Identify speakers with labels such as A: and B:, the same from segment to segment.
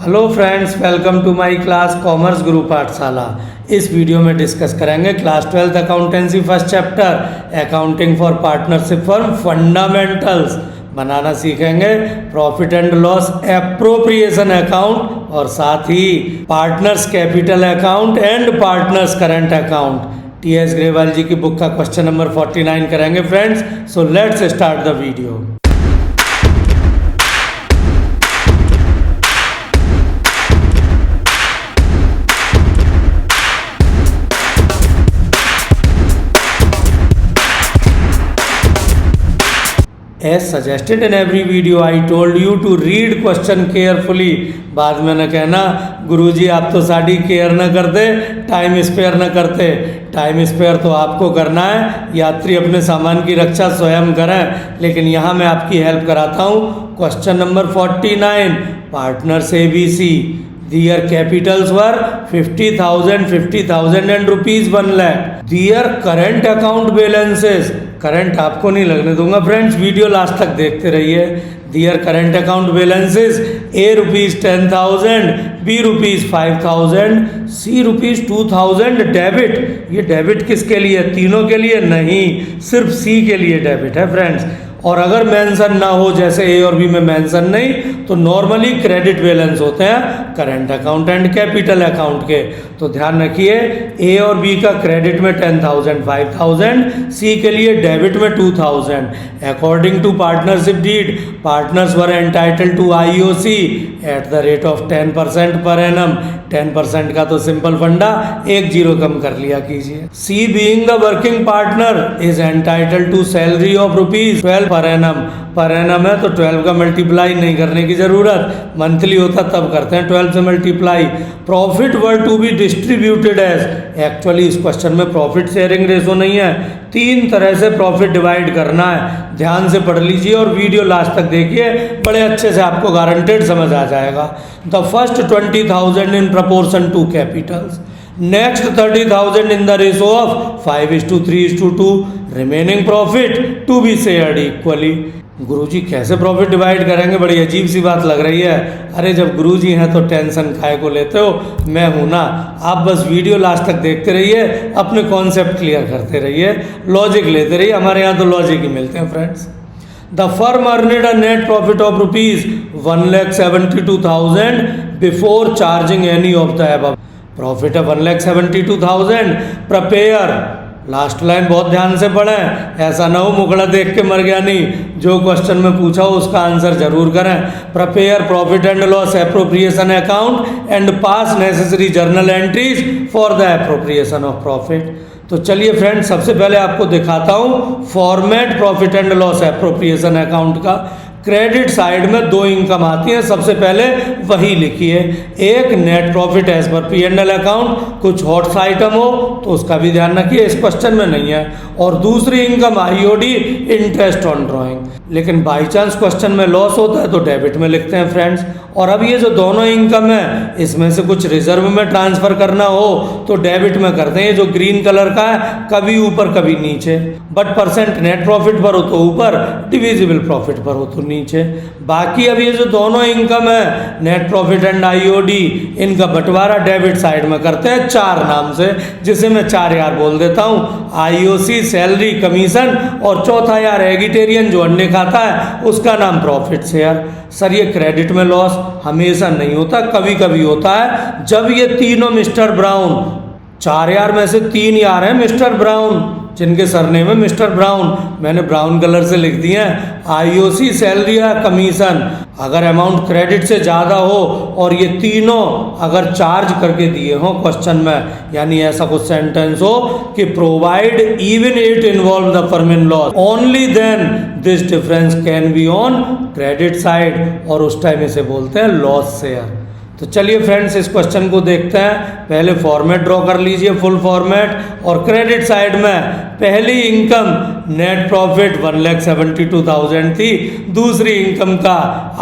A: Hello friends, welcome to my class commerce Guru Pathshala. इस video में discuss करेंगे class 12th accountancy first chapter accounting for partnership firm fundamentals बनाना सीखेंगे, profit and loss appropriation account और साथ ही partners capital account and partners current account. T S. Grewal ji की book का क्वेश्चन नंबर 49 करेंगे friends. So let's start the video. As suggested in every video, I told you to read question carefully। बाद में न कहना गुरुजी आप तो साड़ी केयर न करते, टाइम स्पेयर न करते। टाइम स्पेयर तो आपको करना है, यात्री अपने सामान की रक्षा स्वयं करें, लेकिन यहाँ मैं आपकी हेल्प कराता हूँ। Question number 49, partners ABC, Their capitals were 50,000 and rupees 1 lakh. Their current account balances, current आपको नहीं लगने दूंगा फ्रेंड्स, वीडियो लास्ट तक देखते रहिए। Their current account balances A rupees 10,000, B rupees 5,000, C rupees 2,000 debit. ये डेबिट किसके लिए? तीनों के लिए नहीं, सिर्फ C के लिए डेबिट है फ्रेंड्स। और अगर मेंशन ना हो जैसे ए और बी में मेंशन नहीं, तो नॉर्मली क्रेडिट बैलेंस होते हैं current account and capital account के। तो ध्यान रखिए, ए और बी का क्रेडिट में 10,000 5,000, सी के लिए डेबिट में 2,000। According to partnership deed, partners were entitled to IOC at the rate of 10% per annum. 10% का तो सिंपल फंडा, एक जीरो कम कर लिया कीजिए। C being the working partner is entitle to salary of rupees 12 per annum. Per annum है तो 12 का मल्टीप्लाई नहीं करने की जरूरत, मंथली होता तब करते हैं 12 से multiply. Profit were to be distributed as, actually इस क्वेश्चन में प्रॉफिट शेयरिंग रेशो नहीं है, 3 तरह से प्रॉफिट डिवाइड करना है। ध्यान से पढ़ लीजिए और वीडियो लास्ट तक देखिए, बड़े अच्छे से आपको गारंटेड समझ आ जाएगा। The first 20,000 in proportion to capitals, next 30,000 in the ratio of 5:3:2, remaining profit to be shared equally। गुरुजी कैसे प्रॉफिट डिवाइड करेंगे? बड़ी अजीब सी बात लग रही है। अरे जब गुरुजी हैं तो टेंशन काहे को लेते हो, मैं हूं ना। आप बस वीडियो लास्ट तक देखते रहिए, अपने कॉन्सेप्ट क्लियर करते रहिए, लॉजिक लेते रहिए। हमारे यहाँ तो लॉजिक ही मिलते हैं friends. The firm earned a net profit of rupees 1,72,000 before charging any of the above। Profit है 1,72,000। प्रिपेयर, लास्ट लाइन बहुत ध्यान से पढ़ें, ऐसा ना हो मुकड़ा देख के मर गया नहीं। जो क्वेश्चन में पूछा हो उसका आंसर जरूर करें। Prepare profit and loss appropriation account and pass necessary journal entries for the appropriation of profit. तो चलिए फ्रेंड्स, सबसे पहले आपको दिखाता हूँ format profit and loss appropriation account का। क्रेडिट साइड में 2 इनकम आती है, सबसे पहले वही लिखिए। एक net profit as per P&L account, कुछ हॉट्स आइटम हो तो उसका भी ध्यान रखिए, इस क्वेश्चन में नहीं है। और दूसरी income IOD interest on drawing, लेकिन बाई चांस क्वेश्चन में लॉस होता है तो डेबिट में लिखते हैं फ्रेंड्स। और अब ये जो दोनों इनकम है, इसमें से कुछ रिजर्व में ट्रांसफर करना हो तो डेबिट में करते हैं। जो ग्रीन कलर का है, कभी ऊपर कभी नीचे, बट परसेंट नेट प्रॉफिट पर हो तो ऊपर, डिविजिबल प्रॉफिट पर हो तो नीचे। बाकी अब ये जो दोनों इनकम है, नेट प्रॉफिट एंड IOD, इनका बंटवारा डेबिट साइड में करते हैं 4 नाम से, जिसे मैं 4 यार बोल देता हूँ। IOC सैलरी कमीशन, और चौथा यार एगिटेरियन जो अंडे खाता है उसका नाम प्रॉफिट शेयर। सर ये क्रेडिट में लॉस हमेशा नहीं होता, कभी कभी होता है। जब ये तीनों मिस्टर ब्राउन, 4 यार में से 3 यार हैं मिस्टर ब्राउन, जिनके सरनेम है मिस्टर ब्राउन, मैंने ब्राउन कलर से लिख दिए हैं। IOC सैलरी या कमीशन, अगर अमाउंट क्रेडिट से ज़्यादा हो और ये तीनों अगर चार्ज करके दिए हों क्वेश्चन में, यानी ऐसा कुछ सेंटेंस हो कि provide even it involve the firm in loss, only then this difference can be on credit side, और उस टाइम इसे बोलते हैं लॉस शेयर। तो चलिए फ्रेंड्स, इस क्वेश्चन को देखते हैं। पहले फॉर्मेट ड्रॉ कर लीजिए, फुल फॉर्मेट। और क्रेडिट साइड में पहली इनकम नेट प्रॉफिट 1,72,000 थी, दूसरी इनकम का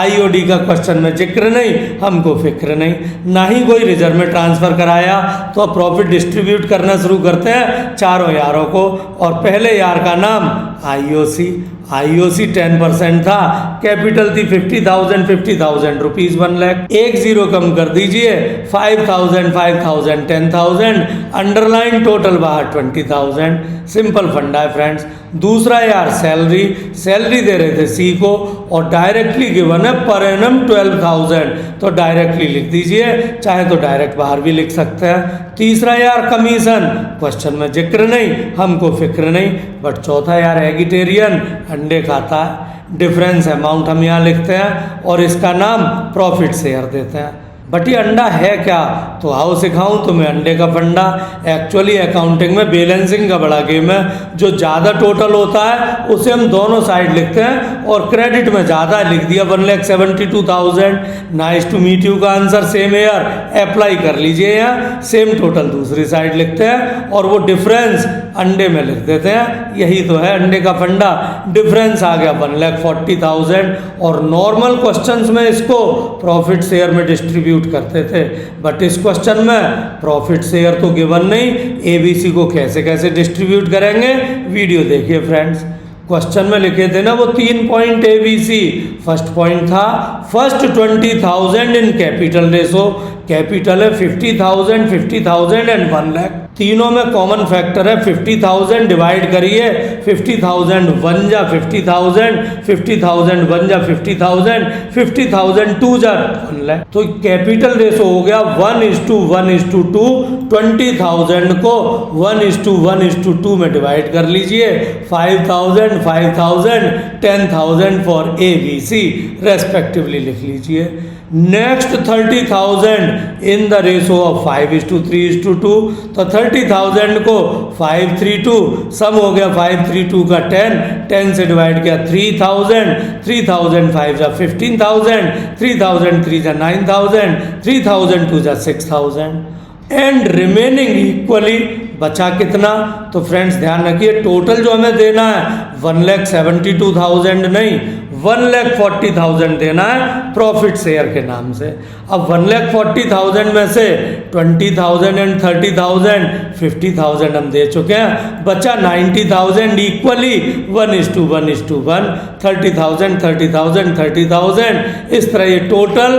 A: IOD का क्वेश्चन में जिक्र नहीं, हमको फिक्र नहीं, ना ही कोई रिजर्व में ट्रांसफर कराया। तो अब प्रॉफिट डिस्ट्रीब्यूट करना शुरू करते हैं चारों यारों को। और पहले यार का नाम आईओसी 10% था, कैपिटल थी 50,000 रुपीज 1 लाख, एक जीरो कम कर दीजिए 5,000 10,000, अंडरलाइन टोटल बाहर 20,000। सिंपल फंडा है फ्रेंड्स। दूसरा यार सैलरी दे रहे थे सी को और डायरेक्टली गिवन है पर एनम 12,000, तो डायरेक्टली लिख दीजिए, चाहे तो डायरेक्ट बाहर भी लिख सकते हैं। तीसरा यार कमीशन, क्वेश्चन में जिक्र नहीं, हमको फिक्र नहीं। बट चौथा यार एगिटेरियन, अंडे खाता है, डिफरेंस अमाउंट हम यहाँ लिखते हैं और इसका नाम प्रॉफिट शेयर देते हैं। बट ये अंडा है क्या, तो आओ सिखाऊं तुम्हें अंडे का फंडा। एक्चुअली अकाउंटिंग में बैलेंसिंग का बड़ा गेम है। जो ज़्यादा टोटल होता है उसे हम दोनों साइड लिखते हैं और क्रेडिट में ज़्यादा लिख दिया 1,72,000। नाइस टू मीट यू का आंसर सेम एयर, अप्लाई कर लीजिए यहाँ। सेम टोटल दूसरी साइड लिखते हैं और वो डिफरेंस अंडे में लिख देते हैं। यही तो है अंडे का फंडा। डिफरेंस आ गया 1,40,000 और नॉर्मल क्वेश्चंस में इसको प्रॉफिट शेयर में डिस्ट्रीब्यूट करते थे। बट इस क्वेश्चन में प्रॉफिट शेयर तो गिवन नहीं, एबीसी को कैसे कैसे डिस्ट्रीब्यूट करेंगे वीडियो देखिए फ्रेंड्स। क्वेश्चन में लिखे थे ना वो 3 पॉइंट एबीसी। फर्स्ट पॉइंट था first 20,000 in capital ratio, capital है 50,000 एंड 1 लाख। तीनों में कॉमन फैक्टर है 50,000 डिवाइड करिए 50,000 1 जा 50,000, 50,000 1 जा 50,000, 50,000 2 जा 1 लाख। तो कैपिटल रेशो हो गया 1:1:2। 20,000 को 1:1:2 में डिवाइड कर लीजिए। 5,000 5,000 10,000 फॉर एबीसी रेस्पेक्टिवली लिख लीजिए। Next 30,000 in the ratio of 5:3:2। तो 30,000 को 532 सम हो गया 532 का 10 से डिवाइड किया 3,000, 3,000 5 जा 15,000, 3,000 3 जा 9,000, 3,000 2 जा 6,000 एंड रिमेनिंग इक्वली बचा कितना। तो फ्रेंड्स ध्यान रखिए टोटल जो हमें देना है 1,72,000 नहीं 1,40,000 देना है प्रॉफिट शेयर के नाम से। अब 1,40,000 में से 20,000 एंड 30,000 50,000 हम दे चुके हैं, बचा 90,000 इक्वली 1:1:1। 30,000 30,000 30,000 इस तरह ये टोटल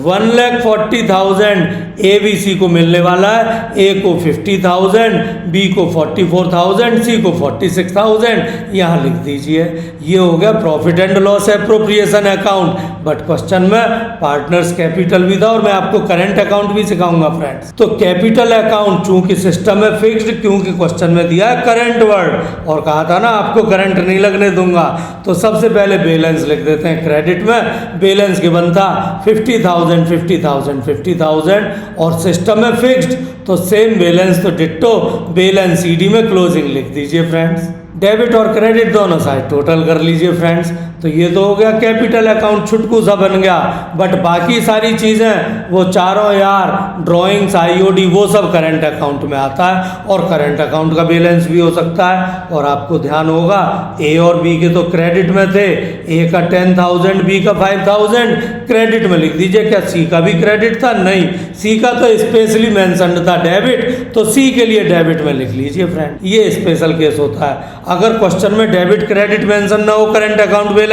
A: 1,40,000 एबीसी को मिलने वाला है। ए को 50,000, बी को 44,000, सी को 46,000 यहाँ लिख दीजिए। ये हो गया profit and loss appropriation account. But question में पार्टनर्स कैपिटल भी था और मैं आपको करंट अकाउंट भी सिखाऊंगा फ्रेंड्स। तो कैपिटल अकाउंट चूंकि सिस्टम में फिक्स्ड, क्योंकि क्वेश्चन में दिया है करंट वर्ड और कहा था ना आपको करंट नहीं लगने दूंगा, तो सबसे पहले बैलेंस लिख देते हैं। क्रेडिट में बैलेंस गिवन था 50,000 50,000 50,000 और सिस्टम में फिक्स्ड, तो सेम बैलेंस तो डिट्टो बैलेंस सीडी में क्लोजिंग लिख दीजिए फ्रेंड्स। डेबिट और क्रेडिट दोनों साइड टोटल कर लीजिए फ्रेंड्स। तो ये तो हो गया कैपिटल अकाउंट, छुटकू सा बन गया। बट बाकी सारी चीज़ें वो चारों यार ड्राइंग्स आईओडी वो सब करंट अकाउंट में आता है और करंट अकाउंट का बैलेंस भी हो सकता है। और आपको ध्यान होगा ए और बी के तो क्रेडिट में थे, ए का 10,000 बी का 5,000 क्रेडिट में लिख दीजिए। क्या सी का भी क्रेडिट था? नहीं, सी का तो स्पेशली मेंशन्ड था डेबिट, तो सी के लिए डेबिट में लिख लीजिए फ्रेंड। ये स्पेशल केस होता है। अगर क्वेश्चन में डेबिट क्रेडिट मेंशन ना हो करंट अकाउंट बैलेंस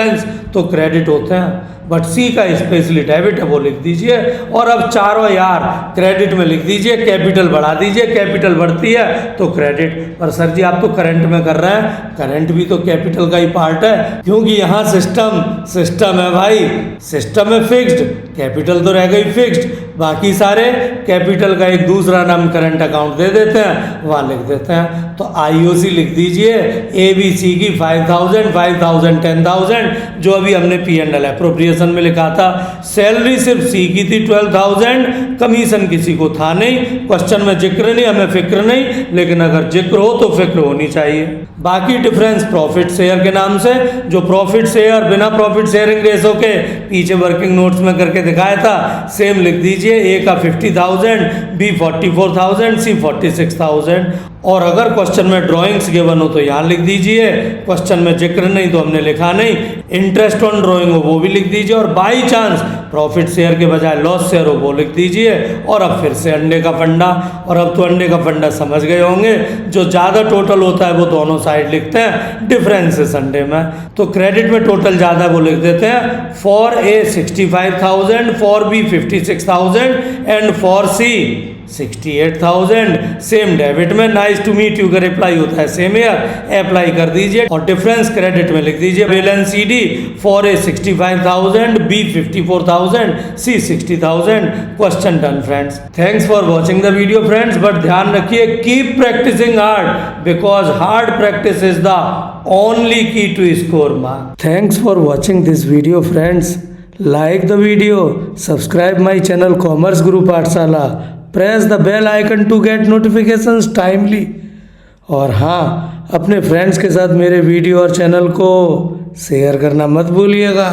A: तो क्रेडिट होते हैं, बट सी का स्पेशली डेबिट है वो लिख दीजिए। और अब चारों यार क्रेडिट में लिख दीजिए, कैपिटल बढ़ा दीजिए, कैपिटल बढ़ती है तो क्रेडिट। पर सर जी आप तो करंट में कर रहे हैं, करंट भी तो कैपिटल का ही पार्ट है, क्योंकि यहाँ सिस्टम है भाई, सिस्टम में फिक्स्ड, कैपिटल तो रह गई फिक्स्ड, बाकी सारे कैपिटल का एक दूसरा नाम करंट अकाउंट दे देते हैं, वहाँ लिख देते हैं। तो आईओसी लिख दीजिए ए बी सी की 5,000 5,000 10,000 जो अभी हमने P&L एप्रोप्रिएशन में लिखा था। सैलरी सिर्फ सी की थी 12,000, कमीशन किसी को था नहीं, क्वेश्चन में जिक्र नहीं, हमें फिक्र नहीं, लेकिन अगर जिक्र हो तो फिक्र होनी चाहिए। बाकी डिफरेंस प्रॉफिट शेयर के नाम से, जो प्रॉफिट शेयर बिना प्रॉफिट शेयरिंग रेशो के पीछे वर्किंग नोट्स में करके दिखाया था, सेम लिख दीजिए। ए का 50,000, बी 44,000, सी 46,000 और अगर क्वेश्चन में ड्राइंग्स गिवन हो तो यहाँ लिख दीजिए, क्वेश्चन में जिक्र नहीं तो हमने लिखा नहीं, इंटरेस्ट ऑन ड्राइंग हो वो भी लिख दीजिए, और बाई चांस प्रॉफिट शेयर के बजाय लॉस शेयर हो वो लिख दीजिए। और अब फिर से अंडे का फंडा, और अब तो अंडे का फंडा समझ गए होंगे, जो ज़्यादा टोटल होता है वो दोनों साइड लिखते हैं, डिफरेंसेस अंडे में। तो क्रेडिट में टोटल ज़्यादा वो लिख देते हैं, for A 65,000, for B 56,000 and for C 68,000। Same debit में नाइस टू मीट यू का रिप्लाई होता है सेम ईयर, अप्लाई कर दीजिए। और डिफरेंस क्रेडिट में लिख दीजिए, balance C D for A 65,000, B 54,000, C 60,000। Question done friends. Thanks for watching the video friends, but ध्यान रखिए keep practicing hard because hard practice is the only key to score marks. Thanks for watching this video friends. Like the video, subscribe my channel Commerce Guru पाठशाला, press the bell icon to get notifications timely। और हाँ, अपने friends के साथ मेरे video और channel को share करना मत भूलिएगा।